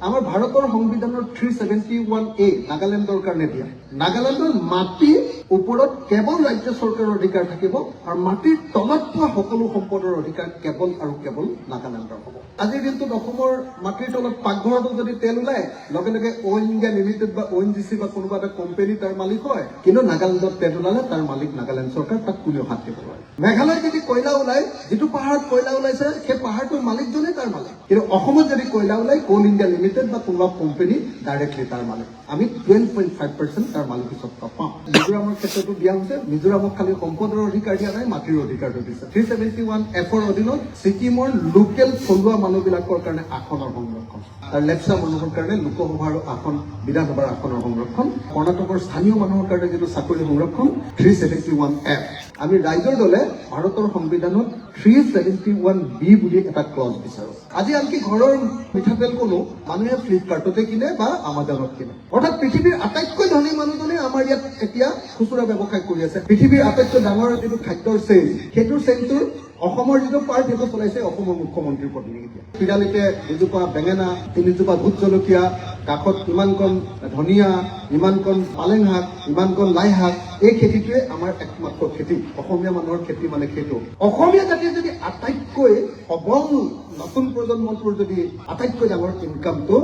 আমাৰ ভাৰতৰ সংবিধানৰ 371A নাগালেণ্ডৰ কাৰণে দিয়া। নাগালেণ্ডৰ মাটিৰ ওপৰত কেৱল ৰাজ্য চৰকাৰৰ অধিকাৰ থাকিব আৰু মাটিৰ তলত পোৱা সকলো সম্পদৰ অধিকাৰ কেৱল আৰু কেৱল নাগালেণ্ডৰ হ'ব। আজিৰ দিনটোত অসমৰ মাটিৰ তলত পাকঘৰতো যদি তেল ওলায় লগে লগে অইল ইণ্ডিয়া লিমিটেড বা ONGC বা কোনোবা এটা কোম্পানী তাৰ মালিক হয়, কিন্তু নাগালেণ্ডত তেল ওলালে তাৰ মালিক নাগালেণ্ড চৰকাৰ, তাক কোনেও হাত দিব নোৱাৰে। মেঘালয়ত যদি কয়লা ওলায়, যিটো পাহাৰত কয়লা ওলাইছে সেই পাহাৰটোৰ মালিকজনেই তাৰ মালিক, কিন্তু অসমত যদি কয়লা ওলায় কোল ইণ্ডিয়া লিমিটেড বা কোনোবা কোম্পানী ডাইৰেক্টলি তাৰ মালিক। আমি 12.5% তাৰ মালিকীস্বত্ব পাওঁ। মিজোৰামৰ ক্ষেত্ৰতো দিয়া হৈছে। মিজোৰামক খালি সম্পদৰ অধিকাৰ দিয়া নাই, মাটিৰ অধিকাৰটো দিছে। 371Fৰ অধীনত ছিকিমৰ লোকেল থলুৱা মানুহবিলাকৰ কাৰণে আসনৰ সংৰক্ষণ, আৰু লেপচা মানুহৰ কাৰণে লোকসভাৰ আসন, বিধানসভাৰ আসনৰ সংৰক্ষণ, কৰ্ণাটকৰ স্থানীয় মানুহৰ কাৰণে যিটো চাকৰি সংৰক্ষণ 371F। আমি ৰাইজৰ দলে ভাৰতৰ সংবিধানত 371B বুলি এটা ক্লজ বিচাৰো। আজি আনকি ঘৰৰ মিঠাতেল কোনো মানুহে ফ্লিপকাৰ্টতে কিনে বা আমাজনত কিনে। অৰ্থাৎ পৃথিৱীৰ আটাইতকৈ ধনী মানুহজনে আমাৰ ইয়াত এতিয়া খুচুৰা ব্যৱসায় কৰি আছে। পৃথিৱীৰ আটাইতকৈ ডাঙৰ যিটো খাদ্যৰ চেইন, সেইটোৰ চেইনটোৰ অসমৰ যিটো পাৰ্ট সেইটো চলাইছে অসমৰ মুখ্যমন্ত্ৰীৰ প্ৰতিনিধিয়ে। পিৰালিতে দুজোপা বেঙেনা, 3জোপা ভোট জলকীয়া, কাষত ইমানকণ ধনিয়া, ইমানকণ পালেং শাক, ইমানকণ লাই শাক, এই খেতিটোৱে আমাৰ একমাত্ৰ খেতি। অসমীয়া মানুহৰ খেতি মানে সেইটো। অসমীয়া জাতিৰ যদি আটাইতকৈ সবল নতুন প্ৰজন্মটোৰ যদি আটাইতকৈ ডাঙৰ ইনকামটো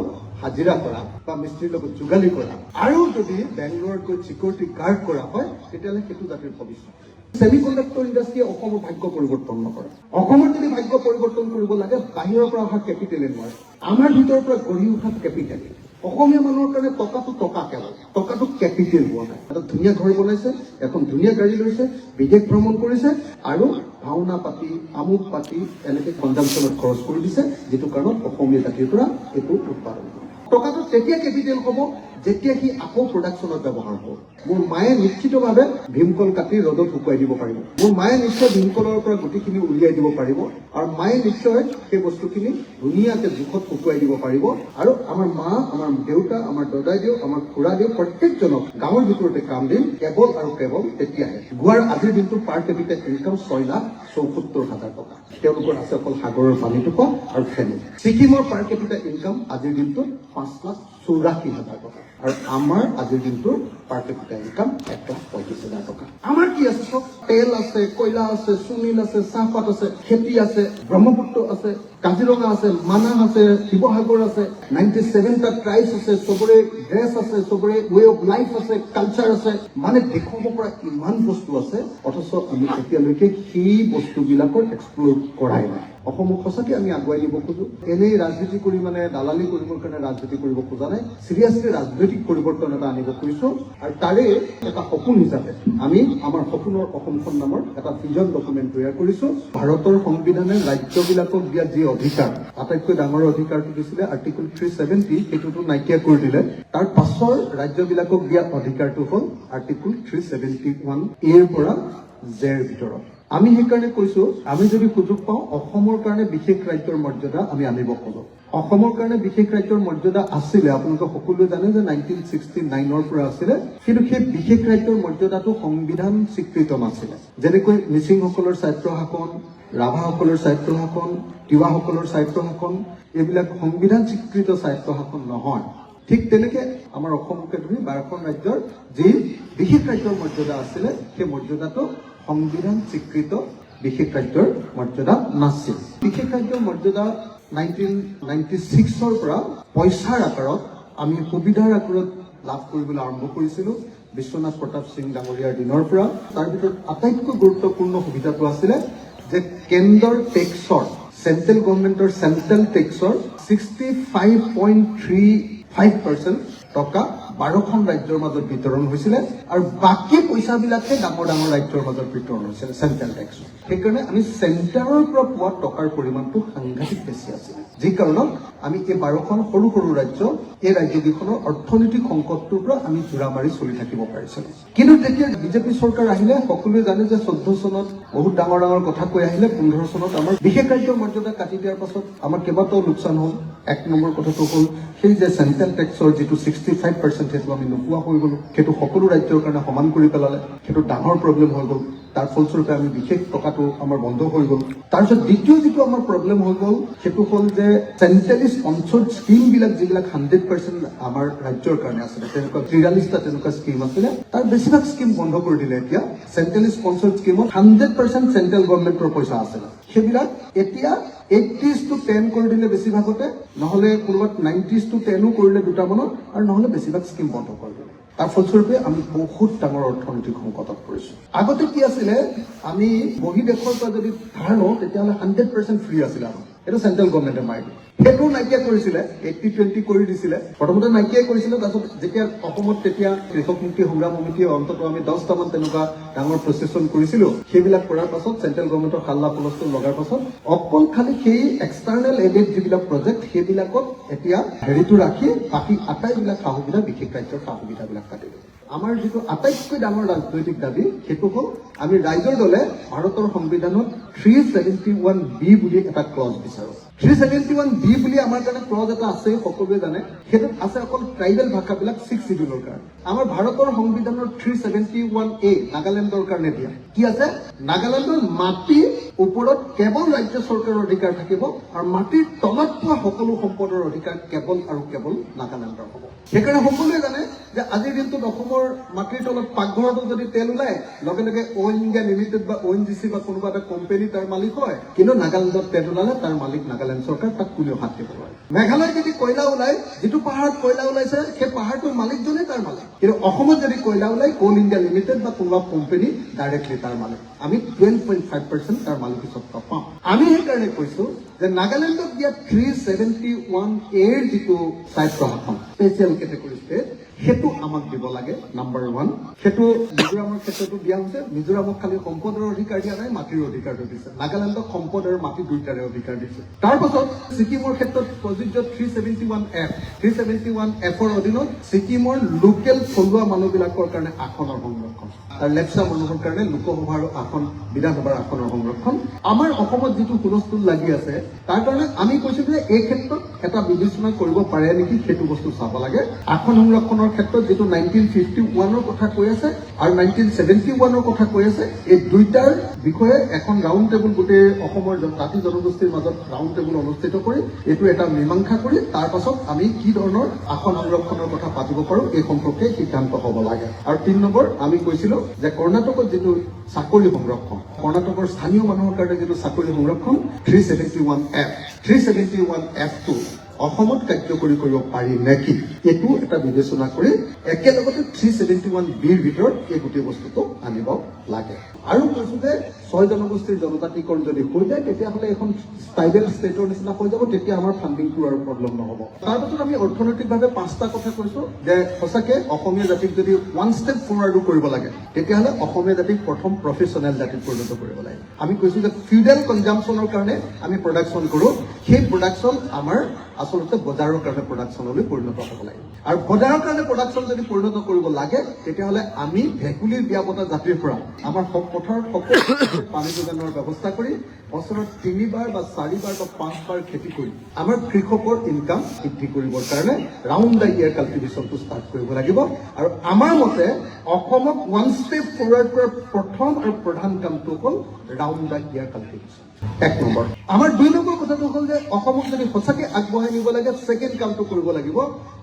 হাজিৰা কৰা বা মিস্ত্ৰীৰ লগত যোগালী কৰা আৰু যদি বেংগলোৰত গৈ চিকিউৰিটি গাৰ্ড কৰা হয়, তেতিয়াহ'লে সেইটো জাতিৰ ভৱিষ্যত। ছেমিকণ্ডাক্টৰ ইণ্ডাষ্ট্ৰীয়ে অসমৰ ভাগ্য পৰিৱৰ্তন নকৰে। অসমৰ যদি ভাগ্য পৰিৱৰ্তন কৰিব লাগে, বাহিৰৰ পৰা অহা কেপিটেলে নোৱাৰে, আমাৰ ভিতৰৰ পৰা গঢ়ি উঠা কেপিটেল। অসমীয়া মানুহৰ কাৰণে টকাটো টকা, কেৱল টকাটো কেপিটেল হোৱা নাই। এটা ধুনীয়া ঘৰ বনাইছে, এখন ধুনীয়া গাড়ী লৈছে, বিদেশ ভ্ৰমণ কৰিছে আৰু ভাওনা পাতি, আমোদ পাতি এনেকে কনজামশ্যনত খৰচ কৰি দিছে, যিটো কাৰণত অসমীয়া জাতিৰ পৰা এইটো উৎপাদন কৰে। টকাটো তেতিয়া কেপিটেল হ'ব যেতিয়া সি আকৌ প্ৰডাকশ্যনত ব্যৱহাৰ হ'ব। মোৰ মায়ে নিশ্চিতভাৱে ভীমকল কাটি ৰ'দত শুকুৱাই দিব পাৰিব। মোৰ মায়ে নিশ্চয় ভীমকলৰ পৰা গুটিখিনি উলিয়াই দিব পাৰিব আৰু মায়ে নিশ্চয় সেই বস্তুখিনি ধুনীয়াকে জোখত শুকুৱাই দিব পাৰিব। আৰু আমাৰ মা, আমাৰ দেউতা, আমাৰ দদাইদেউ, আমাৰ খুৰাদেউ প্ৰত্যেকজনক গাঁৱৰ ভিতৰতে কাম দিম কেৱল আৰু কেৱল তেতিয়াহে। গোৱাৰ আজিৰ দিনটো পাৰ কেপিটেল ইনকাম 6,74,000 টকা। তেওঁলোকৰ আছে অকল সাগৰৰ পানী টুপা আৰু ফেনী। ছিকিমৰ পাৰ কেপিটেল ইনকাম আজিৰ দিনটোত 5,84,000 টকা আৰু আমাৰ আজিৰ দিনটোৰ পাৰ কেপিটেল ইনকাম 1,35,000 টকা। আমাৰ কি আছে? চব তেল আছে, কয়লা আছে, সুনীল আছে, চাহপাত আছে, খেতি আছে, ব্ৰহ্মপুত্ৰ আছে, কাজিৰঙা আছে, মানাহ আছে, শিৱসাগৰ আছে, 97টা ট্ৰাইবছ আছে, চবৰে ড্ৰেছ আছে, চবৰে ৱে অফ লাইফ আছে, কালচাৰ আছে, মানে দেখুৱাব পৰা ইমান বস্তু আছে, অথচ আমি এতিয়ালৈকে সেই বস্তুবিলাকৰ এক্সপ্ল'ৰ কৰাই নাই। অসমক সঁচাকৈ আমি আগুৱাই নিব খোজো। এনেই ৰাজনীতি কৰি মানে দালালি কৰিবৰ কাৰণে ৰাজনীতি কৰিব খোজা নাই, চিৰিয়াছলি ৰাজনৈতিক পৰিৱৰ্তন এটা আনিব খুজিছো। আৰু তাৰে এটা সপোন হিচাপে আমি আমাৰ সপোনৰ অসমখন নামৰ এটা ভিজন ডকুমেণ্ট তৈয়াৰ কৰিছো। ভাৰতৰ সংবিধানে ৰাজ্যবিলাকক দিয়া যি অধিকাৰ, আটাইতকৈ ডাঙৰ অধিকাৰটো দিছিলে আৰ্টিকল 370, সেইটোতো নাইকিয়া কৰি দিলে। তাৰ পাছৰ ৰাজ্যবিলাকক দিয়া অধিকাৰটো হ'ল আৰ্টিকল 371A পৰা জেৰ ভিতৰত। আমি সেইকাৰণে কৈছো, আমি যদি সুযোগ পাওঁ অসমৰ কাৰণে বিশেষ ৰাজ্যৰ মৰ্যাদা আমি আনিব খোজো। অসমৰ কাৰণে বিশেষ ৰাজ্যৰ মৰ্যাদা আছিলে, আপোনালোকে সকলোৱে জানে যে 1969ৰ পৰা আছিলে, কিন্তু সেই বিশেষ ৰাজ্যৰ মৰ্যাদাটো সংবিধান স্বীকৃত নাছিলে। যেনেকৈ মিচিংসকলৰ স্বায়ত্ব শাসন, ৰাভাসকলৰ স্বায়ত্ব শাসন, তিৱাসকলৰ স্বায়ত্ব শাসন, এইবিলাক সংবিধান স্বীকৃত স্বায়ত্ব শাসন নহয়। ঠিক তেনেকে আমাৰ অসমকে ধৰি 12খন ৰাজ্যৰ যি বিশেষ ৰাজ্যৰ মৰ্যাদা আছিলে, সেই মৰ্যাদাটো সংবিধান স্বীকৃত বিশেষ ৰাজ্যৰ মৰ্যাদা নাছিল। বিশেষ ৰাজ্যৰ মৰ্যাদা 1996ৰ পৰা পইচাৰ আকাৰত আমি সুবিধাৰ আকাৰত লাভ কৰিবলৈ আৰম্ভ কৰিছিলো বিশ্বনাথ প্ৰতাপ সিং ডাঙৰীয়াৰ দিনৰ পৰা। তাৰ ভিতৰত আটাইতকৈ গুৰুত্বপূৰ্ণ সুবিধাটো আছিলে যে কেন্দ্ৰৰ টেক্সৰ, চেন্ট্ৰেল গভৰ্ণমেণ্টৰ চেন্ট্ৰেল টেক্সৰ 65.35% টকা 12খন ৰাজ্যৰ মাজত বিতৰণ হৈছিলে আৰু বাকী পইচাবিলাকে ডাঙৰ ডাঙৰ ৰাজ্যৰ মাজত বিতৰণ হৈছিলে চেন্ট্ৰেল টেক্স। সেইকাৰণে আমি চেণ্টাৰৰ পৰা পোৱা টকাৰ পৰিমাণটো সাংঘাতিক বেছি আছিলে, যি কাৰণত আমি এই 12খন সৰু সৰু ৰাজ্য, এই ৰাজ্যকেইখনৰ অৰ্থনৈতিক সংকটটোৰ পৰা আমি জোৰা মাৰি চলি থাকিব পাৰিছিলো। কিন্তু যেতিয়া বিজেপি চৰকাৰ আহিলে, সকলোৱে জানে যে 14 চনত বহুত ডাঙৰ ডাঙৰ কথা কৈ আহিলে, 15 চনত আমাৰ বিশেষ ৰাজ্যৰ মৰ্যাদা কাটি দিয়াৰ পাছত আমাৰ কেইবাটাও লোকচান হ'ল। এক নম্বৰ কথাটো হ'ল সেই যে চেন্ট্ৰেল টেক্সৰ যিটো 65% সেইটো আমি নোপোৱা হৈ গ'লো, সেইটো সকলো ৰাজ্যৰ কাৰণে সমান কৰি পেলালে, সেইটো ডাঙৰ প্ৰব্লেম হৈ গ'ল। তাৰ ফলস্বৰূপে আমি বিশেষ টকাটো আমাৰ বন্ধ হৈ গ'ল। তাৰপিছত দ্বিতীয় যিটো আমাৰ প্ৰব্লেম হৈ গ'ল সেইটো হ'ল যে চেণ্ট্ৰেলি স্পন্সৰ্ড স্কিমবিলাক যিবিলাক 100% আমাৰ ৰাজ্যৰ কাৰণে আছিলে, তেনেকুৱা 43টা তেনেকুৱা স্কিম আছিলে, তাৰ বেছিভাগ স্কিম বন্ধ কৰি দিলে। এতিয়া চেণ্ট্ৰেলি স্পন্সৰ্ড স্কিমত 100% চেণ্ট্ৰেল গভৰ্ণমেণ্টৰ পইচা আছিলে, সেইবিলাক এতিয়া 80:10 কৰি দিলে বেছিভাগতে, নহ'লে ক'ৰবাত 90:10 কৰিলে দুটামানত, আৰু নহ'লে বেছিভাগ স্কিম বন্ধ কৰি দিলে। তাৰ ফলস্বৰূপে আমি বহুত ডাঙৰ অৰ্থনৈতিক সংকটত পৰিছো। আগতে কি আছিলে, আমি বহিদেশৰ পৰা যদি ধাৰ লওঁ তেতিয়াহ'লে 100% ফ্ৰী আছিলে আমাৰ, এইটো চেণ্ট্ৰেল গভৰ্ণমেণ্টে মাৰি দিয়ে। সেইটো নাইকিয়া কৰিছিলে, 80-20 কৰি দিছিলে, প্ৰথমতে নাইকিয়াই কৰিছিলে। তাৰপিছত যেতিয়া অসমত তেতিয়া কৃষক মুক্তি সংগ্ৰাম সমিতিয়ে অন্ততঃ আমি 10টামান তেনেকুৱা ডাঙৰ প্ৰচেছন কৰিছিলো, সেইবিলাক কৰাৰ পাছত চেণ্ট্ৰেল গভৰ্ণমেণ্টৰ হাল্লা হুলস্থুল লগাৰ পাছত অকল খালি সেই এক্সটাৰ্নেল এডেড যিবিলাক প্ৰজেক্ট সেইবিলাকত এতিয়া হেৰিটো ৰাখি বাকী আটাইবিলাক সা সুবিধা বিশেষ ৰাজ্যৰ সা সুবিধাবিলাক কাটি দিলে। আমাৰ যিটো আটাইতকৈ ডাঙৰ ৰাজনৈতিক দাবী সেইটো হ'ল আমি ৰাইজৰ দলে ভাৰতৰ সংবিধানত 371B বুলি এটা ক্লজ বিচাৰো। 371B বুলি আমাৰ কাৰণে ক্লজ এটা আছে, সকলোৱে জানে। সেইটোত আছে অকল ট্ৰাইবেল ভাষাবিলাক 6 শিডিউলৰ কাৰণে। আমাৰ ভাৰতৰ সংবিধানৰ 371A নাগালেণ্ডৰ কাৰণে দিয়া কি আছে, নাগালেণ্ডৰ মাটিৰ ওপৰত কেৱল ৰাজ্য চৰকাৰৰ অধিকাৰ থাকিব আৰু মাটিৰ তলত পোৱা সকলো সম্পদৰ অধিকাৰ কেৱল আৰু কেৱল নাগালেণ্ডৰ হ'ব। সেইকাৰণে সকলোৱে জানে যে আজিৰ দিনটোত অসমৰ মাটিৰ তলত পাকঘৰতো যদি তেল ওলায়, লগে লগে অইল ইণ্ডিয়া লিমিটেড বা ONGC বা কোনোবা এটা কোম্পানী তাৰ মালিক হয়, কিন্তু নাগালেণ্ডত তেল ওলালে তাৰ মালিক নাগালেণ্ড চৰকাৰ, তাক কোনেও হাত দিব নোৱাৰে। মেঘালয়ত যদি কয়লা ওলায়, যিটো পাহাৰত কয়লা ওলাইছে সেই পাহাৰটোৰ মালিকজনেই তাৰ মালিক, কিন্তু অসমত যদি কয়লা ওলায় কোল ইণ্ডিয়া লিমিটেড বা কোনোবা কোম্পানী ডাইৰেক্টলি তাৰ মালিক। আমি 12.5% তাৰ মালিকীস্বত্ব পাওঁ। আমি সেইকাৰণে কৈছো যে নাগালেণ্ডক দিয়া 371A যিটো স্বায়ত্ত শাসন স্পেচিয়েল কেটেগৰী ষ্টেট, সেইটো আমাক দিব লাগে। নাম্বাৰ 1, সেইটো মিজোৰামৰ ক্ষেত্ৰতো দিয়া হৈছে। মিজোৰামক খালি সম্পদৰ অধিকাৰ দিয়া নাই, মাটিৰ অধিকাৰটো দিছে। নাগালেণ্ডক সম্পদ আৰু মাটি দুইটাৰে অধিকাৰ দিছে। তাৰ পাছত ছিকিমৰ ক্ষেত্ৰত প্ৰযোজ্য 371F, 371Fৰ অধীনত ছিকিমৰ লোকেল থলুৱা মানুহবিলাকৰ কাৰণে আসনৰ সংৰক্ষণ, আৰু লেপচা মানুহৰ কাৰণে লোকসভাৰ আসন, বিধানসভাৰ আসনৰ সংৰক্ষণ। আমাৰ অসমত যিটো হুলস্থুল লাগি আছে তাৰ কাৰণে আমি কৈছো যে এই ক্ষেত্ৰত এটা বিবেচনা কৰিব পাৰে নেকি, সেইটো বস্তু চাব লাগে। আসন সংৰক্ষণৰ ক্ষেত্ৰত যিটো 1951ৰ কথা কৈ আছে আৰু 1971ৰ কথা কৈ আছে, এই দুইটাৰ বিষয়ে এখন ৰাউণ্ড টেবুল গোটেই অসমৰ জাতি জনগোষ্ঠীৰ মাজত ৰাউণ্ড টেবুল অনুষ্ঠিত কৰি এইটো এটা মীমাংসা কৰি তাৰ পাছত আমি কি ধৰণৰ আসন সংৰক্ষণৰ কথা পাতিব পাৰো এই সম্পৰ্কে সিদ্ধান্ত হ'ব লাগে। আৰু 3 নম্বৰ, আমি কৈছিলো যে কৰ্ণাটকত যিটো চাকৰি সংৰক্ষণ, কৰ্ণাটকৰ স্থানীয় মানুহৰ কাৰণে যিটো চাকৰি সংৰক্ষণ 371F, 371F2 অসমত কাৰ্যকৰী কৰিব পাৰি নেকি, এইটো এটা বিবেচনা কৰি একেলগতে 371Bৰ ভিতৰত এই গোটেই বস্তুটো আনিব লাগে। আৰু কৈছো যে 6 জনগোষ্ঠীৰ জনজাতিকৰণ যদি হৈ যায় তেতিয়াহ'লে এখন ট্ৰাইবেল ষ্টেটৰ নিচিনা হৈ যাব, তেতিয়া আমাৰ ফাণ্ডিংটোৰ আৰু প্ৰব্লেম নহ'ব। তাৰপাছত আমি অৰ্থনৈতিকভাৱে 5টা কথা কৈছো যে সঁচাকে অসমীয়া জাতিক যদি 1 ষ্টেপ ফৰৱাৰ্ডো কৰিব লাগে তেতিয়াহ'লে অসমীয়া জাতিক প্ৰথম প্ৰফেচনেল জাতিত পৰিণত কৰিব লাগে। আমি কৈছো যে ফিউডেল কনজাম্পশ্যনৰ কাৰণে আমি প্ৰডাকশ্যন কৰো, সেই প্ৰডাকশ্যন আমাৰ আচলতে বজাৰৰ কাৰণে প্ৰডাকশ্যনলৈ পৰিণত হ'ব লাগে। আৰু বজাৰৰ কাৰণে প্ৰডাকশ্যন যদি পৰিণত কৰিব লাগে তেতিয়াহ'লে আমি ভেকুলীৰ বিয়া পতা জাতিৰ পৰা আমাৰ পথাৰত সকলো পানী যোগানৰ ব্যৱস্থা কৰি বছৰত 3 বাৰ বা 4 বাৰ বা 5 বাৰ খেতি কৰি আমাৰ কৃষকৰ ইনকাম বৃদ্ধি কৰিবৰ কাৰণে ৰাউণ্ড দ্য ইয়াৰ কাল্টিভেশ্যনটো ষ্টাৰ্ট কৰিব লাগিব। আৰু আমাৰ মতে অসমক 1 ষ্টেপ ফৰৱাৰ্ড কৰাৰ প্ৰথম আৰু প্ৰধান কামটো হ'ল round the year cultivation. 1 number. আমাৰ 2 নম্বৰ কথাটো হ'ল যে অসমক যদি সঁচাকৈ আগবঢ়াই নিব লাগে, ছেকেণ্ড কামটো কৰিব লাগিব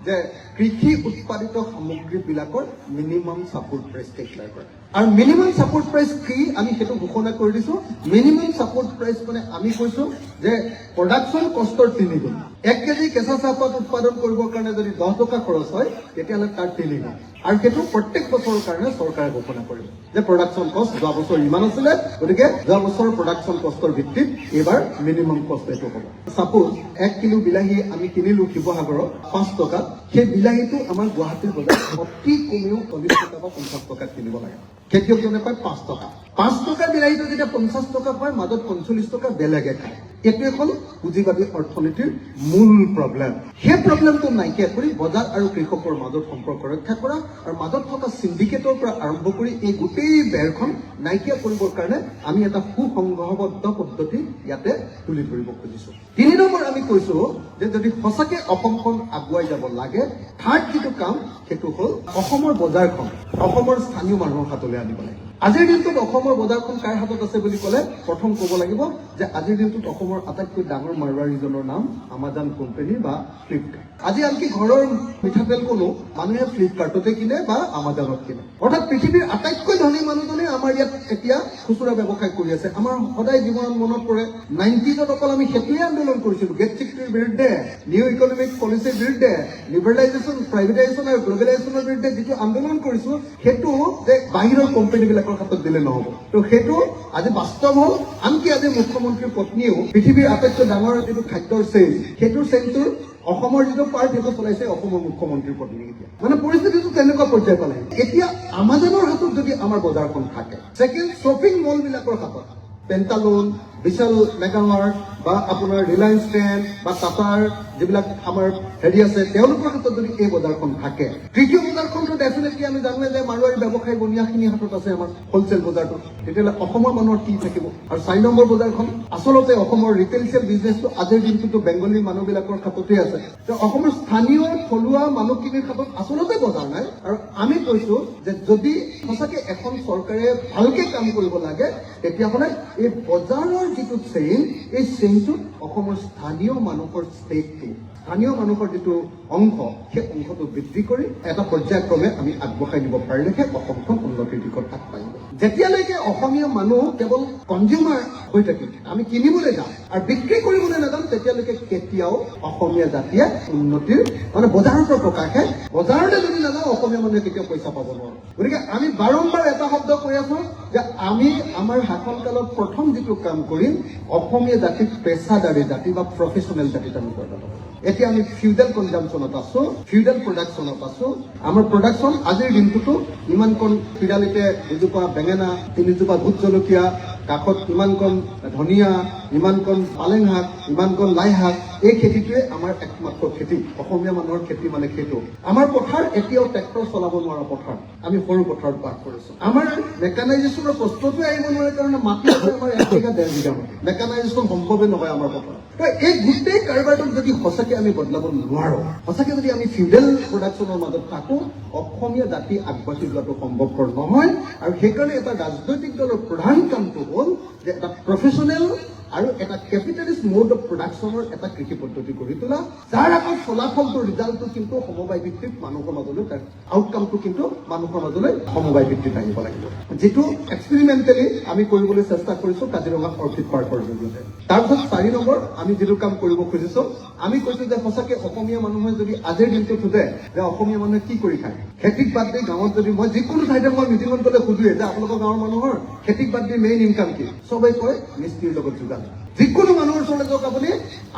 যে কৃষি উৎপাদিত সামগ্ৰীবিলাকৰ মিনিমাম ছাপোৰ্ট প্ৰাইচ ডিক্লেয়াৰ কৰা। আৰু মিনিমাম ছাপোৰ্ট প্ৰাইচ কি আমি সেইটো ঘোষণা কৰি দিছো। মিনিমাম ছাপোৰ্ট প্ৰাইচ মানে আমি কৈছো যে প্ৰডাকশ্যন কষ্টৰ 3 গুণ। 1 কেজি কেঁচা চাহপাত উৎপাদন কৰিবৰ কাৰণে যদি 10 টকা খৰচ হয় তেতিয়াহ'লে তাৰ 3 গুণ। আৰু সেইটো প্ৰত্যেক বছৰৰ কাৰণে চৰকাৰে ঘোষণা কৰিব যে প্ৰডাকশ্যন কষ্ট যোৱা বছৰ ইমান আছিলে, গতিকে যোৱা বছৰৰ প্ৰডাকশ্যন কষ্টৰ ভিত্তিত এইবাৰ মিনিমাম কষ্ট এইটো হ'ব। ছাপোজ 1 কিলো বিলাহী আমি কিনিলো শিৱসাগৰত 5 টকা, সেই বিলাহীটো আমাৰ গুৱাহাটীৰ বজাৰত অতি কমেও 40 টকা বা 50 টকাত কিনিব লাগে। খেতিয়কজনে পায় 5 টকা। 5 টকাৰ বিলাহীটো যেতিয়া 50 টকা পায়, মাজত 45 টকা বেলেগে খায়। এইটোৱে হ'ল পুঁজিবাদী অৰ্থনীতিৰ মূল প্ৰব্লেম। সেই প্ৰব্লেমটো নাইকিয়া কৰি বজাৰ আৰু কৃষকৰ মাজত সম্পৰ্ক ৰক্ষা কৰা আৰু মাজত থকা চিণ্ডিকেটৰ পৰা আৰম্ভ কৰি এই গোটেই বেৰখন নাইকিয়া কৰিবৰ কাৰণে আমি এটা সুসংঘবদ্ধ পদ্ধতি ইয়াতে তুলি ধৰিব খুজিছো। 3 নম্বৰ আমি কৈছো যে যদি সঁচাকে অসমখন আগুৱাই যাব লাগে, থাৰ্ড যিটো কাম সেইটো হ'ল অসমৰ বজাৰখন অসমৰ স্থানীয় মানুহৰ হাতলৈ আনিব লাগে। আজিৰ দিনটোত অসমৰ বজাৰখন কাৰ হাতত আছে বুলি ক'লে প্ৰথম ক'ব লাগিব যে আজিৰ দিনটোত অসমৰ আটাইতকৈ ডাঙৰ মাৰোৱাৰীজনৰ নাম আমাজন কোম্পানী বা ফ্লিপকাৰ্ট। আজি আনকি ঘৰৰ মিঠাতেল কোনো মানুহে ফ্লিপকাৰ্টতে কিনে বা আমাজনত কিনে। অৰ্থাৎ পৃথিৱীৰ আটাইতকৈ ধনী মানুহজনে আমাৰ ইয়াত এতিয়া খুচুৰা ব্যৱসায় কৰি আছে। আমাৰ সদায় জীৱনত মনত পৰে 90ত অকল আমি সেইটোৱে আন্দোলন কৰিছিলো, গেট চিটিৰ বিৰুদ্ধে, নিউ ইকনমিক পলিচিৰ বিৰুদ্ধে, লিবাৰেলাইজেশ্যন, প্ৰাইভেটাইজেশ্যন আৰু গ্লবেলাইজেশ্যনৰ বিৰুদ্ধে যিটো আন্দোলন কৰিছো সেইটো যে বাহিৰৰ কোম্পানীবিলাকৰ হাতত দিলে নহ'ব। তো সেইটো আজি বাস্তৱ হ'ল। আনকি আজি মুখ্যমন্ত্ৰীৰ পত্নীয়েও পৃথিৱীৰ আটাইতকৈ ডাঙৰ যিটো খাদ্যৰ চেইন, সেইটোৰ চেইনটোৰ অসমৰ যিটো পাৰ্ট সেইটো চলাইছে অসমৰ মুখ্যমন্ত্ৰীৰ পত্নী। এতিয়া মানে পৰিস্থিতিটো তেনেকুৱা পৰ্যায় পালে। এতিয়া আমাজনৰ হাতত যদি আমাৰ বজাৰখন থাকে, ছেকেণ্ড শ্বপিং মল বিলাকৰ হাতত পেণ্টালুন, বিশাল মেগামাৰ্ট বা আপোনাৰ ৰিলায়েন্স ট্ৰেণ্ড বা টাটাৰ যিবিলাক আমাৰ হেৰি আছে তেওঁলোকৰ হাতত যদি এই বজাৰখন থাকে, তৃতীয় বজাৰখনটো ডেফিনেটলি আমি জানোৱে যে মাৰোৱাৰী ব্যৱসায়ী বনিয়াখিনিৰ হাতত আছে আমাৰ হোলচেল বজাৰটো। তেতিয়াহ'লে অসমৰ মানুহৰ কি থাকিব? আৰু 4 নম্বৰ বজাৰখন আচলতে অসমৰ ৰিটেইল চেল বিজনেছটো আজিৰ দিনটোতো বেংগলী মানুহবিলাকৰ হাততে আছে। অসমৰ স্থানীয় থলুৱা মানুহখিনিৰ হাতত আচলতে বজাৰ নাই। আৰু আমি কৈছো যে যদি সঁচাকে এখন চৰকাৰে ভালকে কাম কৰিব লাগে তেতিয়াহ'লে এই বজাৰৰ যিটো চেইন, এই চেইনটোত অসমৰ স্থানীয় মানুহৰ ষ্টেকটো, স্থানীয় মানুহৰ যিটো অংশ, সেই অংশটো বৃদ্ধি কৰি এটা পৰ্যায়ক্ৰমে আমি আগবঢ়াই নিব পাৰিলেহে অসমখন উন্নতিৰ দিশত আগবাঢ়িব। যেতিয়ালৈকে অসমীয়া মানুহ কেৱল কনজিউমাৰ হৈ থাকিব, আমি কিনিবলৈ যাম আৰু বিক্ৰী কৰিবলৈ নাযাম, তেতিয়ালৈকে কেতিয়াও অসমীয়া জাতিয়ে উন্নতিৰ মানে বজাৰৰ প্ৰকাশে বজাৰলৈ যদি নাযাওঁ অসমীয়া মানুহে কেতিয়াও পইচা পাব নোৱাৰো। গতিকে আমি বাৰম্বাৰ এটা শব্দ কৈ আছো যে আমি আমাৰ শাসনকালত প্ৰথম যিটো কাম কৰিম, অসমীয়া জাতিক পেছাদাৰী জাতি বা প্ৰফেচনেল জাতিত আমি কৰিব লাগিব। এতিয়া আমি ফিউডাল কনজামশ্যনত আছো, ফিউডাল প্ৰডাকশ্যনত আছো। আমাৰ প্ৰডাকশ্যন আজিৰ দিনটোতো ইমানকণ ফিডালিতে দুজোপা বেঙেনা, 3জোপা ভোট জলকীয়া, কাষত ইমানকণ ধনিয়া, ইমানকণ পালেং শাক, ইমানকণ লাই শাক, এই খেতিটোৱে আমাৰ একমাত্ৰ খেতি। অসমীয়া মানুহৰ খেতি মানে সেইটো। আমাৰ পথাৰ এতিয়াও ট্ৰেক্টৰ চলাব নোৱাৰা পথাৰ, আমি সৰু পথাৰত বাস কৰিছো। আমাৰ মেকানাইজেশ্যনৰ প্ৰশ্নটোৱে আহিব নোৱাৰে কাৰণে মাটি আছে আমাৰ 1 বিঘা 1.5 বিঘা মাটি। মেকানাইজেশ্যন সম্ভৱে নহয় আমাৰ পথাৰত। এই গোটেই কাৰবাৰটোক যদি সঁচাকে আমি বদলাব নোৱাৰো, সঁচাকে যদি আমি ফিউডাল প্ৰডাকশ্যনৰ মাজত থাকো, অসমীয়া জাতি আগবাঢ়ি যোৱাটো সম্ভৱপৰ নহয়। আৰু সেইকাৰণে এটা ৰাজনৈতিক দলৰ প্ৰধান কামটো হ'ল যে এটা প্ৰফেচনেল আৰু এটা কেপিটেলিষ্ট মোড অফ প্ৰডাকশ্যনৰ এটা কৃষি পদ্ধতি গঢ়ি তোলা, যাৰ আকৌ ফলাফলটো ৰিজাল্টটো কিন্তু সমবায় ভিত্তিত মানুহৰ মাজলৈ, তাৰ আউটকামটো কিন্তু মানুহৰ মাজলৈ সমবায় ভিত্তিত আহিব লাগিব, যিটো এক্সপেৰিমেণ্টেলি আমি কৰিবলৈ চেষ্টা কৰিছো কাজিৰঙা অৰ্কিড পাৰ্কৰ জৰিয়তে। তাৰপিছত 4 নম্বৰ আমি যিটো কাম কৰিব খুজিছো, আমি কৈছো যে সঁচাকে অসমীয়া মানুহে যদি আজিৰ দিনটোত সোধে যে অসমীয়া মানুহে কি কৰি খায়, খেতিক বাদ দি গাঁৱত যদি মই যিকোনো ঠাইতে মই মিটিঙত গ'লে সোধোৱে যে আপোনালোকৰ গাঁৱৰ মানুহৰ খেতিক বাদ দি মেইন ইনকাম কি, চবেই কয় মিস্ত্ৰীৰ লগত যোগান। যিকোনো মানুহৰ ওচৰলৈ যাওক আপুনি,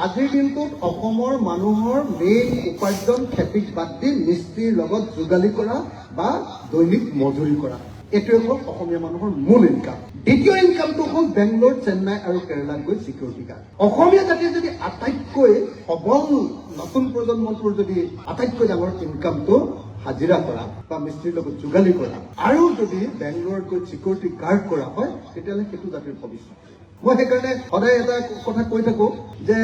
আজিৰ দিনটোত অসমৰ মানুহৰ মেইন উপাৰ্জন খেতিক বাদ দি মিস্ত্ৰীৰ লগত যোগালী কৰা বা দৈনিক মজুৰি কৰা। এইটোৱে হ'ল অসমীয়া মানুহৰ মূল ইনকাম। দ্বিতীয় ইনকামটো হ'ল বেংগলোৰ, চেন্নাই আৰু কেৰেলাত গৈ চিকিউৰিটি গাৰ্ড। অসমীয়া জাতিৰ যদি আটাইতকৈ সবল নতুন প্ৰজন্মটোৰ যদি আটাইতকৈ ডাঙৰ ইনকামটো হাজিৰা কৰা বা মিস্ত্ৰীৰ লগত যোগালী কৰা আৰু যদি বেংগলোৰত গৈ চিকিউৰিটি গাৰ্ড কৰা হয়, তেতিয়াহ'লে সেইটো জাতিৰ ভৱিষ্যত। মই সেইকাৰণে সদায় এটা কথা কৈ থাকো যে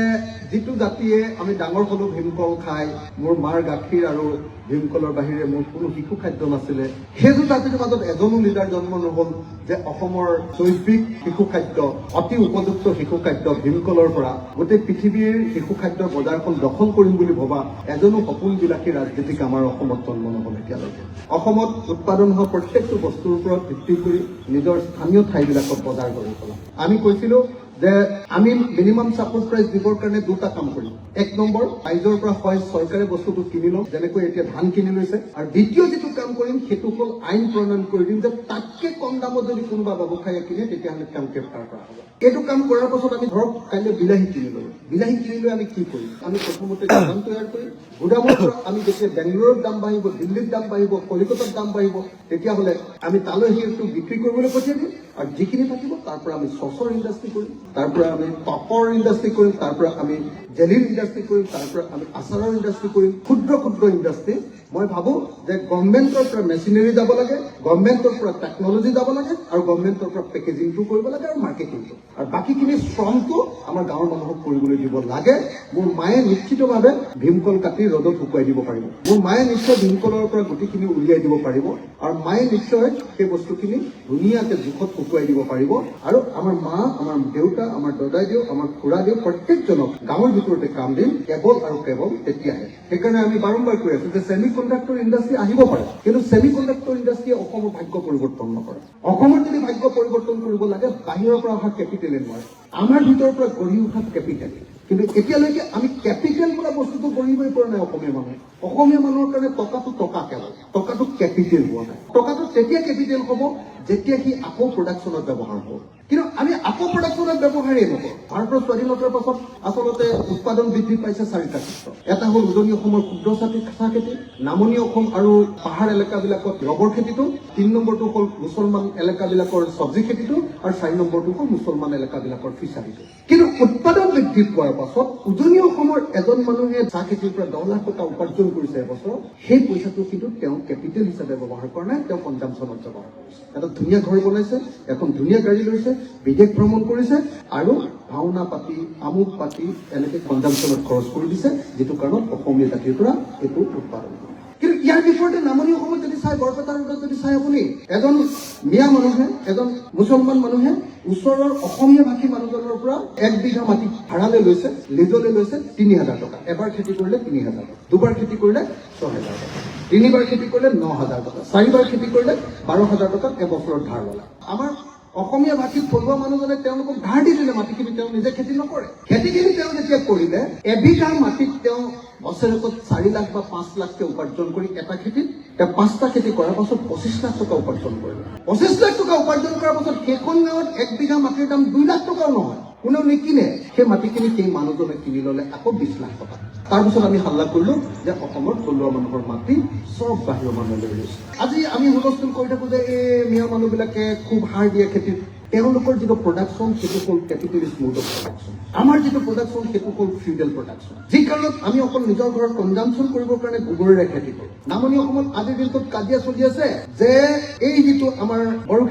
যিটো জাতিয়ে আমি ডাঙৰ হলো ভীমকল খাই, মোৰ মাৰ গাখীৰ আৰু ভীমকলৰ বাহিৰে মোৰ কোনো শিশু খাদ্য নাছিলে, সেইটো জাতিৰ মাজত এজনো লিডাৰ জন্ম নহল যে অসমৰ জৈৱিক শিশু খাদ্য, অতি উপযুক্ত শিশু খাদ্য ভীমকলৰ পৰা গোটেই পৃথিৱীৰ শিশু খাদ্যৰ বজাৰখন দখল কৰিম বুলি ভবা এজনো সপোনবিলাসী ৰাজনীতিক আমাৰ অসমত জন্ম নহল এতিয়ালৈকে। অসমত উৎপাদন হোৱা প্ৰত্যেকটো বস্তুৰ ওপৰত ভিত্তি কৰি নিজৰ স্থানীয় ঠাইবিলাকত বজাৰ কৰি পেলাম। আমি কৈছিলো যে আমি মিনিমাম ছাপোৰ্ট প্ৰাইচ দিবৰ কাৰণে 2টা কাম কৰিম। 1 নম্বৰ, ৰাইজৰ পৰা চৰকাৰে বস্তুটো কিনি লওঁ, যেনেকৈ এতিয়া ধান কিনি লৈছে। আৰু দ্বিতীয় যিটো কাম কৰিম সেইটো হ'ল আইন প্ৰণয়ন কৰি দিম যে তাতকে কম দামত যদি কোনোবা ব্যৱসায়ীয়ে কিনে তেতিয়াহ'লে কাম গ্ৰেপ্তাৰ কৰা হ'ব। এইটো কাম কৰাৰ পাছত আমি ধৰক কাইলৈ বিলাহী কিনি ললো, বিলাহী কিনি লৈ আমি কি কৰিম? আমি প্ৰথমতে গুদাম তৈয়াৰ কৰিম। গুদামৰ পৰা আমি যেতিয়া বেংগলোৰত দাম বাঢ়িব, দিল্লীত দাম বাঢ়িব, কলিকতাত দাম বাঢ়িব, তেতিয়াহ'লে আমি তালৈ সেইটো বিক্ৰী কৰিবলৈ পঠিয়াই দিম। আৰু যিখিনি থাকিব তাৰ পৰা আমি চচৰ ইণ্ডাষ্ট্ৰি কৰিম, তাৰ পৰা আমি পাপৰ ইণ্ডাষ্ট্ৰি কৰিম, তাৰ পৰা আমি জেলিৰ ইণ্ডাষ্ট্ৰি কৰিম, তাৰ পৰা আমি আচাৰৰ ইণ্ডাষ্ট্ৰি কৰিম, ক্ষুদ্ৰ ক্ষুদ্ৰ ইণ্ডাষ্ট্ৰি মই ভাবো যে গভৰ্ণমেণ্টৰ পৰা মেচিনাৰী যাব লাগে, গভৰ্ণমেণ্টৰ পৰা টেকনলজি যাব লাগে, আৰু গভৰ্ণমেণ্টৰ পৰা পেকেজিংটো কৰিব লাগে আৰু মাৰ্কেটিংটো, আৰু বাকীখিনি শ্ৰমটো আমাৰ গাঁৱৰ মানুহক কৰিবলৈ দিব লাগে। মোৰ মায়ে নিশ্চিতভাৱে ভীমকল কাটি ৰ'দত শুকুৱাই দিব পাৰিব, মোৰ মায়ে নিশ্চয় ভীমকলৰ পৰা গুটিখিনি উলিয়াই দিব পাৰিব, আৰু মায়ে নিশ্চয় সেই বস্তুখিনি ধুনীয়াকৈ জোখত শুকুৱাই দিব পাৰিব। আৰু আমাৰ মা, আমাৰ দেউতা, আমাৰ দদাইদেউ, আমাৰ খুৰাদেউ প্ৰত্যেকজনক গাঁৱৰ ভিতৰতে কাম দিম, কেৱল আৰু কেৱল তেতিয়াহে। সেইকাৰণে আমি বাৰম্বাৰ কৈ আছো যে ছেমি কণ্ডাক্টৰ ইণ্ডাষ্ট্ৰী আহিব পাৰে, কিন্তু ছেমি কণ্ডাক্টৰ ইণ্ডাষ্ট্ৰীয়ে অসমৰ ভাগ্য পৰিৱৰ্তন নকৰে। অসমৰ যদি ভাগ্য পৰিৱৰ্তন কৰিব লাগে, বাহিৰৰ পৰা অহা কেপিটেলে নোৱাৰে, আমাৰ ভিতৰৰ পৰা গঢ়ি উঠা কেপিটেল। কিন্তু এতিয়ালৈকে আমি কেপিটেল বোলা বস্তুটো গঢ়িবই পৰা নাই অসমীয়া মানুহে। অসমীয়া মানুহৰ কাৰণে টকাটো টকা কেৱল, টকাটো কেপিটেল হোৱা নাই। টকাটো তেতিয়া কেপিটেল হ'ব যেতিয়া সি আকৌ প্ৰডাকশ্যনত ব্যৱহাৰ হ'ব, কিন্তু আমি আকৌ প্ৰডাকশ্যনত ব্যৱহাৰেই নকৰোঁ। ভাৰতৰ স্বাধীনতাৰ পাছত আচলতে উৎপাদন বৃদ্ধি পাইছে 4টা ক্ষেত্ৰ। এটা হ'ল উজনি অসমৰ ক্ষুদ্ৰ চাহ খেতি, নামনি অসম আৰু পাহাৰ এলেকাবিলাকত ৰবৰ খেতিটো, 3 নম্বৰটো হ'ল মুছলমান এলেকাবিলাকৰ চব্জি খেতিটো, আৰু 4 নম্বৰটো হ'ল মুছলমান এলেকাবিলাকৰ ফিচাৰীটো। কিন্তু উৎপাদন বৃদ্ধি পোৱাৰ পাছত উজনি অসমৰ এজন মানুহে চাহ খেতিৰ পৰা 10 লাখ টকা উপাৰ্জন কৰিছে এবছৰ, সেই পইচাটো কিন্তু তেওঁ কেপিটেল হিচাপে ব্যৱহাৰ কৰা নাই, তেওঁ কনজাম্পশ্যনত ব্যৱহাৰ কৰিছে। এটা ধুনীয়া ঘৰ বনাইছে, এখন ধুনীয়া গাড়ী লৈছে, বিদেশ ভ্ৰমণ কৰিছে, আৰু ভাওনা পাতি, আমুক পাতি এনেকে কনজাম্পশ্যনত খৰচ কৰি দিছে, যিটো কাৰণত অসমীয়া জাতিৰ পৰা একো উৎপাদন কৰে। কিন্তু ইয়াৰ বিপৰীতে নামনি অসমত যদি চাই, বৰপেটা ৰোডত যদি চাই আপুনি, এজন মিয়া মানুহে, এজন মুছলমান মানুহে ওচৰৰ অসমীয়া ভাষী মানুহজনৰ পৰা 1 বিঘা মাটি ভাড়ালৈ লৈছে, লিজলৈ লৈছে 3,000 টকা। এবাৰ খেতি কৰিলে 3,000 টকা, দুবাৰ খেতি কৰিলে 6,000 টকা, 3বাৰ খেতি কৰিলে 9,000 টকা, 4বাৰ খেতি কৰিলে 12,000 টকা এবছৰত ধাৰ ল'লে। আমাৰ অসমীয়া ভাষী থলুৱা মানুহজনে তেওঁলোকক ধাৰ দি দিলে মাটিখিনি, তেওঁ নিজে খেতি নকৰে। খেতিখিনি তেওঁ যেতিয়া কৰিলে, এবিঘা মাটিত তেওঁ বছৰেকত 4 লাখ বা 5 লাখকে উপাৰ্জন কৰি এটা খেতিত তেওঁ 5টা খেতি কৰাৰ পাছত 25 লাখ টকা উপাৰ্জন কৰিলে। 25 লাখ টকা উপাৰ্জন কৰাৰ পাছত সেইখন গাঁৱত 1 বিঘা মাটিৰ দাম 2 লাখ টকাও নহয়, কোনেও নিকিনে। সেই মাটিখিনি সেই মানুহজনে কিনি ল'লে আকৌ 20 লাখ টকা। তাৰপিছত আমি হাল্লা কৰিলো যে অসমৰ থলুৱা মানুহৰ মাটি চব বাহিৰৰ মানুহে লৈ গৈছে। আজি আমি হুলস্থুল কৰি থাকো যে এই মিয়া মানুহবিলাকে খুব সাৰ দিয়ে খেতিত। তেওঁলোকৰ যিটো প্ৰডাকশ্যন সেইটো হ'ল কেপিটেলিষ্ট মোড অফ প্ৰডাকশ্যন, আমাৰ যিটো প্ৰডাকশ্যন সেইটো হ'ল ফিউডেল প্ৰডাকশ্যন, যি কাৰণত আমি অকল নিজৰ ঘৰত কনজাম্পশ্যন কৰিবৰ কাৰণে গোবৰেৰে খেতি কৰোঁ। নামনি অসমত আজিৰ দিনটোত কাজিয়া চলি আছে যে এই যিটো আমাৰ বড়ো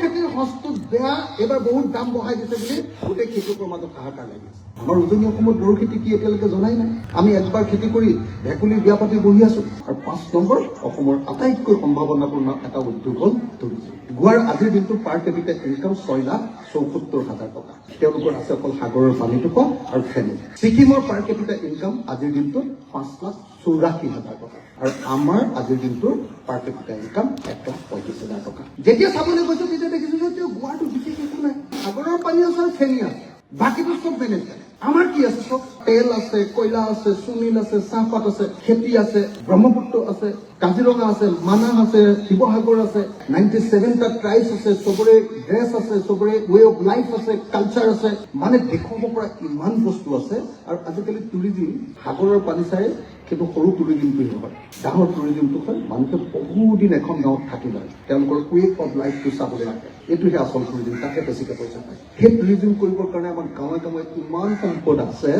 খেতিৰ সঁচটো বেয়া, এইবাৰ বহুত দাম বঢ়াই দিছে বুলি গোটেই খেতিয়কৰ মাজত হাহাকাৰ লাগি আছে। আমাৰ উজনি অসমত বড়ো খেতি কি এতিয়ালৈকে জনাই নাই। আমি একবাৰ খেতি কৰি ভেকুলীৰ বিয়া পাতি বহি আছো। আৰু 5 নম্বৰ অসমৰ আটাইতকৈ সম্ভাৱনাপূৰ্ণ এটা উদ্যোগ হ'ল টুৰিজম। গোৱাৰ আজিৰ দিনটো পাৰ কেপিটেল ইনকাম 6,74,000 টকা। তেওঁলোকৰ আছে অকল সাগৰৰ পানী টুপা আৰু ফেনী। ছিকিমৰ পাৰ কেপিটেল ইনকাম আজিৰ দিনটোত 5,84,000 টকা, আৰু আমাৰ আজিৰ দিনটোৰ পাৰ কেপিটেল ইনকাম 1,35,000 টকা। যেতিয়া চাবলৈ গৈছো তেতিয়া দেখিছো যে তেওঁ গোৱাটো বিশেষ একো নাই, সাগৰৰ পানী আছে আৰু ফেনী আছে, বাকীটো চব মেনেজ কৰে। আমাৰ কি আছে? চব তেল আছে, কয়লা আছে, সুনীল আছে, চাহপাত আছে, খেতি আছে, ব্ৰহ্মপুত্ৰ আছে, কাজিৰঙা আছে, মানাহ আছে, শিৱসাগৰ আছে, 97টা ট্ৰাইবছ আছে, চবৰে ড্ৰেছ আছে, চবৰে ৱে অফ লাইফ আছে, কালচাৰ আছে, মানে দেখুৱাব পৰা ইমান বস্তু আছে। আৰু আজিকালি টুৰিজিম সাগৰৰ পানী চাই কিন্তু সৰু টুৰিজিমটো নহয়, ডাঙৰ টুৰিজিমটো হয় মানুহে বহুদিন এখন গাঁৱত থাকি লয়, তেওঁলোকৰ ৱে অফ লাইফটো চাবলৈ লাগে। এইটোহে আচল টুৰিজিম, তাকে বেছিকৈ পইচা পায়। সেই টুৰিজিম কৰিবৰ কাৰণে আমাৰ গাঁৱে গাঁৱে ইমান সম্পদ আছে,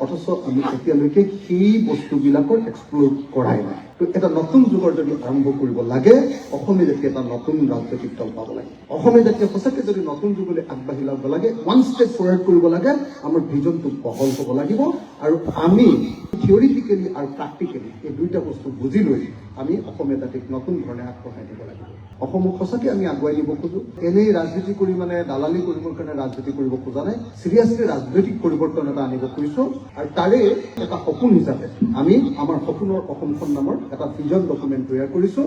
অথচ আমি এতিয়ালৈকে সেই বস্তুবিলাকৰ এক্সপ্ল'ৰ কৰাই নাই। তো এটা নতুন যুগৰ যদি আৰম্ভ কৰিব লাগে, অসমে যেতিয়া এটা নতুন ৰাজনৈতিক দল পাব লাগে, অসমে যেতিয়া সঁচাকৈ যদি নতুন যুগলৈ আগবাঢ়ি ল'ব লাগে, 1 ষ্টেপ ফৰৱাৰ্ড কৰিব লাগে, আমাৰ ভিজনটো বহল হ'ব লাগিব। আৰু আমি থিয়ৰিটিকেলি আৰু প্ৰেক্টিকেলি এই দুইটা বস্তু বুজি লৈ আমি অসমীয়া জাতিক নতুন ধৰণে আগবঢ়াই দিব লাগিব। অসমক সঁচাকৈ আমি আগুৱাই নিব খোজোঁ। এনেই ৰাজনীতি কৰি মানে দালালি কৰিবৰ কাৰণে ৰাজনীতি কৰিব খোজা নাই, চিৰিয়াছলি ৰাজনৈতিক পৰিৱৰ্তন এটা আনিব খুজিছোঁ। আৰু তাৰে এটা সপোন হিচাপে আমি আমাৰ সপোনৰ অসমখন নামৰ এটা ভিজন ডকুমেণ্ট তৈয়াৰ কৰিছোঁ।